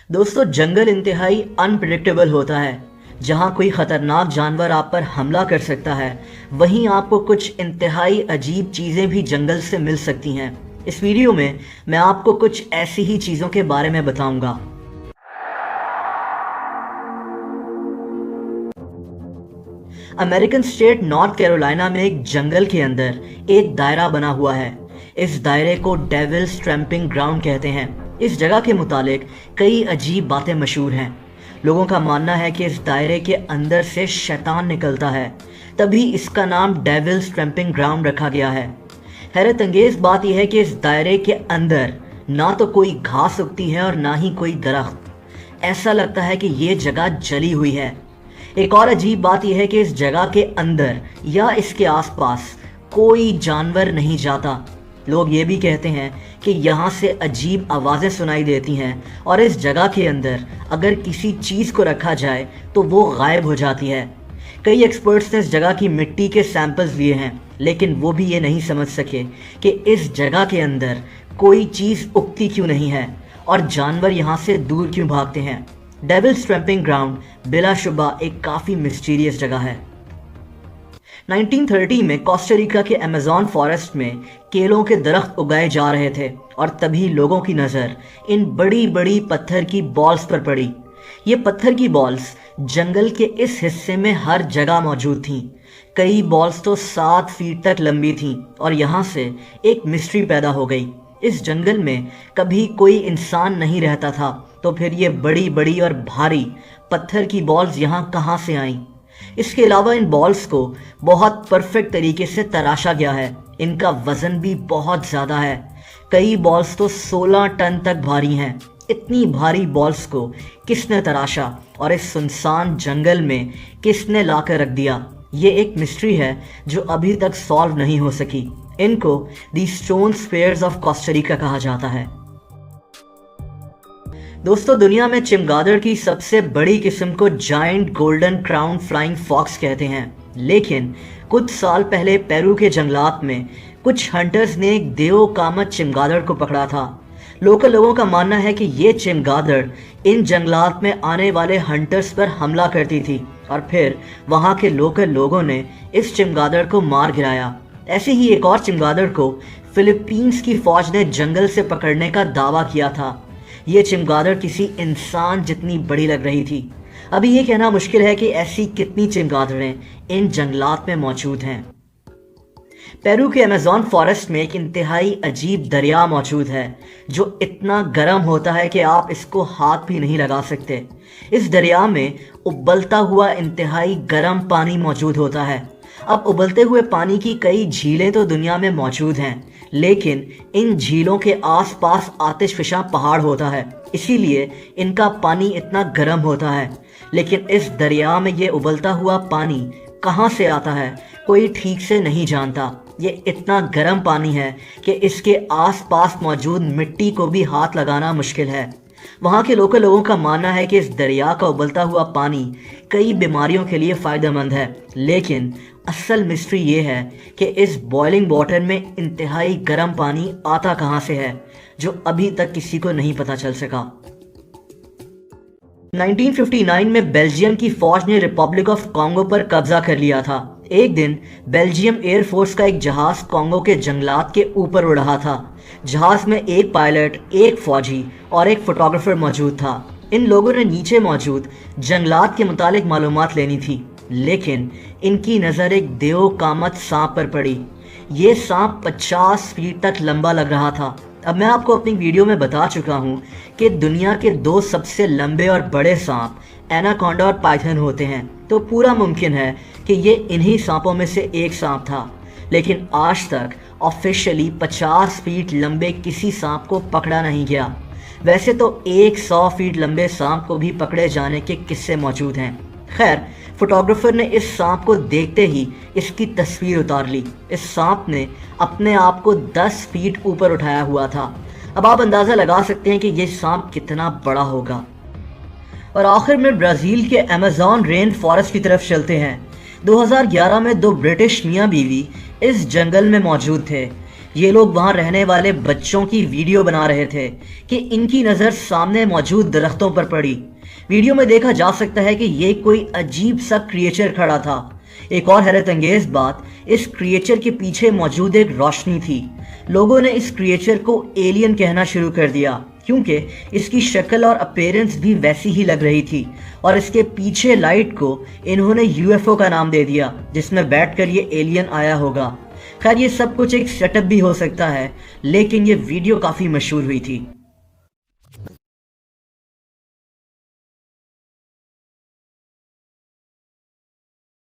दोस्तों, जंगल इंतहाई अनप्रिडिक्टेबल होता है। जहाँ कोई खतरनाक जानवर आप पर हमला कर सकता है, वहीं आपको कुछ इंतहाई अजीब चीज़ें भी जंगल से मिल सकती हैं। इस वीडियो में मैं आपको कुछ ऐसी ही चीज़ों के बारे में बताऊंगा। अमेरिकन स्टेट नॉर्थ कैरोलिना में एक जंगल के अंदर एक दायरा बना हुआ है। इस दायरे को डेविल्स ट्रैंपिंग ग्राउंड कहते हैं। इस जगह के मुतालिक कई अजीब बातें मशहूर हैं। लोगों का मानना है कि इस दायरे के अंदर से शैतान निकलता है, तभी इसका नाम डेविल्स ट्रैंपिंग ग्राउंड रखा गया है। हैरत अंगेज बात यह है कि इस दायरे के अंदर ना तो कोई घास उगती है और ना ही कोई दरख्त। ऐसा लगता है कि ये जगह जली हुई है। एक और अजीब बात यह है कि इस जगह के अंदर या इसके आसपास कोई जानवर नहीं जाता। लोग ये भी कहते हैं कि यहाँ से अजीब आवाज़ें सुनाई देती हैं और इस जगह के अंदर अगर किसी चीज़ को रखा जाए तो वो गायब हो जाती है। कई एक्सपर्ट्स ने इस जगह की मिट्टी के सैंपल्स लिए हैं, लेकिन वो भी ये नहीं समझ सके कि इस जगह के अंदर कोई चीज़ उगती क्यों नहीं है और जानवर यहाँ से दूर क्यों भागते हैं। डेविल्स ट्रैंपिंग ग्राउंड बिलाशुबा एक काफ़ी मिस्टीरियस जगह है। 1930 में कोस्टारिका के अमेज़न फॉरेस्ट में केलों के दरख्त उगाए जा रहे थे और तभी लोगों की नज़र इन बड़ी बड़ी पत्थर की बॉल्स पर पड़ी। ये पत्थर की बॉल्स जंगल के इस हिस्से में हर जगह मौजूद थीं। कई बॉल्स तो 7 फीट तक लंबी थीं और यहाँ से एक मिस्ट्री पैदा हो गई। इस जंगल में कभी कोई इंसान नहीं रहता था, तो फिर ये बड़ी बड़ी और भारी पत्थर की बॉल्स यहाँ कहाँ से आईं? इसके अलावा इन बॉल्स को बहुत परफेक्ट तरीके से तराशा गया है। इनका वजन भी बहुत ज़्यादा है। कई बॉल्स तो 16 टन तक भारी हैं। इतनी भारी बॉल्स को किसने तराशा और इस सुनसान जंगल में किसने लाकर रख दिया? ये एक मिस्ट्री है जो अभी तक सॉल्व नहीं हो सकी। इनको the stone spheres of Costa Rica कहा जाता है। दोस्तों, दुनिया में चमगादड़ की सबसे बड़ी किस्म को giant golden crown flying fox कहते हैं, लेकिन कुछ साल पहले पेरू के जंगलात में कुछ हंटर्स ने एक देओ कामत चमगादड़ को पकड़ा था। लोकल लोगों का मानना है कि ये चमगादड़ इन जंगलात में आने वाले हंटर्स पर हमला करती थी और फिर वहाँ के लोकल लोगों ने इस चमगादड़ को मार गिराया। ऐसे ही एक और चमगादड़ को फिलीपींस की फौज ने जंगल से पकड़ने का दावा किया था। ये चमगादड़ किसी इंसान जितनी बड़ी लग रही थी। अभी ये कहना मुश्किल है कि ऐसी कितनी चमगादड़ें इन जंगलात में मौजूद हैं। पेरू के अमेज़न फॉरेस्ट में एक इंतहाई अजीब दरिया मौजूद है जो इतना गर्म होता है कि आप इसको हाथ भी नहीं लगा सकते। इस दरिया में उबलता हुआ इंतहाई गर्म पानी मौजूद होता है। अब उबलते हुए पानी की कई झीलें तो दुनिया में मौजूद हैं, लेकिन इन झीलों के आसपास आतिशफशा पहाड़ होता है, इसीलिए इनका पानी इतना गर्म होता है। लेकिन इस दरिया में ये उबलता हुआ पानी कहाँ से आता है, कोई ठीक से नहीं जानता। ये इतना गर्म पानी है कि इसके आसपास मौजूद मिट्टी को भी हाथ लगाना मुश्किल है। वहाँ के लोकल लोगों का मानना है कि इस दरिया का उबलता हुआ पानी कई बीमारियों के लिए फ़ायदेमंद है, लेकिन असल मिस्ट्री ये है कि इस बॉइलिंग वाटर में इंतहाई गर्म पानी आता कहाँ से है, जो अभी तक किसी को नहीं पता चल सका। 1959 में बेल्जियम की फौज ने रिपब्लिक ऑफ कॉन्गो पर कब्जा कर लिया था। एक दिन बेल्जियम एयरफोर्स का एक जहाज कॉन्गो के जंगलात के ऊपर उड़ रहा था। जहाज में एक पायलट, एक फौजी और एक फोटोग्राफर मौजूद था। इन लोगों ने नीचे मौजूद जंगलात के मुतालिक मालूमात लेनी थी, लेकिन इनकी नज़र एक देओ कामत सांप पर पड़ी। ये सांप 50 फीट तक लंबा लग रहा था। अब मैं आपको अपनी वीडियो में बता चुका हूँ कि दुनिया के 2 सबसे लंबे और बड़े सांप एनाकोंडा और पाइथन होते हैं, तो पूरा मुमकिन है कि ये इन्हीं सांपों में से एक सांप था। लेकिन आज तक ऑफिशियली 50 फीट लंबे किसी सांप को पकड़ा नहीं गया। वैसे तो 100 फीट लंबे सांप को भी पकड़े जाने के किस्से मौजूद हैं। खैर, फोटोग्राफर ने इस सांप को देखते ही इसकी तस्वीर उतार ली। इस सांप ने अपने आप को 10 फीट ऊपर उठाया हुआ था। अब आप अंदाज़ा लगा सकते हैं कि ये सांप कितना बड़ा होगा। और आखिर में ब्राज़ील के अमेज़न रेन फॉरेस्ट की तरफ चलते हैं। 2011 में 2 ब्रिटिश मियाँ बीवी इस जंगल में मौजूद थे। یہ لوگ وہاں رہنے والے بچوں کی ویڈیو بنا رہے تھے کہ ان کی نظر سامنے موجود درختوں پر پڑی۔ ویڈیو میں دیکھا جا سکتا ہے کہ یہ کوئی عجیب سا کریچر کھڑا تھا۔ ایک اور حیرت انگیز بات اس کریچر کے پیچھے موجود ایک روشنی تھی۔ لوگوں نے اس کریچر کو ایلین کہنا شروع کر دیا کیونکہ اس کی شکل اور اپیرنس بھی ویسی ہی لگ رہی تھی، اور اس کے پیچھے لائٹ کو انہوں نے UFO کا نام دے دیا، جس میں بیٹھ کر یہ ایلین آیا ہوگا۔ خیر یہ سب کچھ ایک سیٹ اپ بھی ہو سکتا ہے، لیکن یہ ویڈیو کافی مشہور ہوئی تھی۔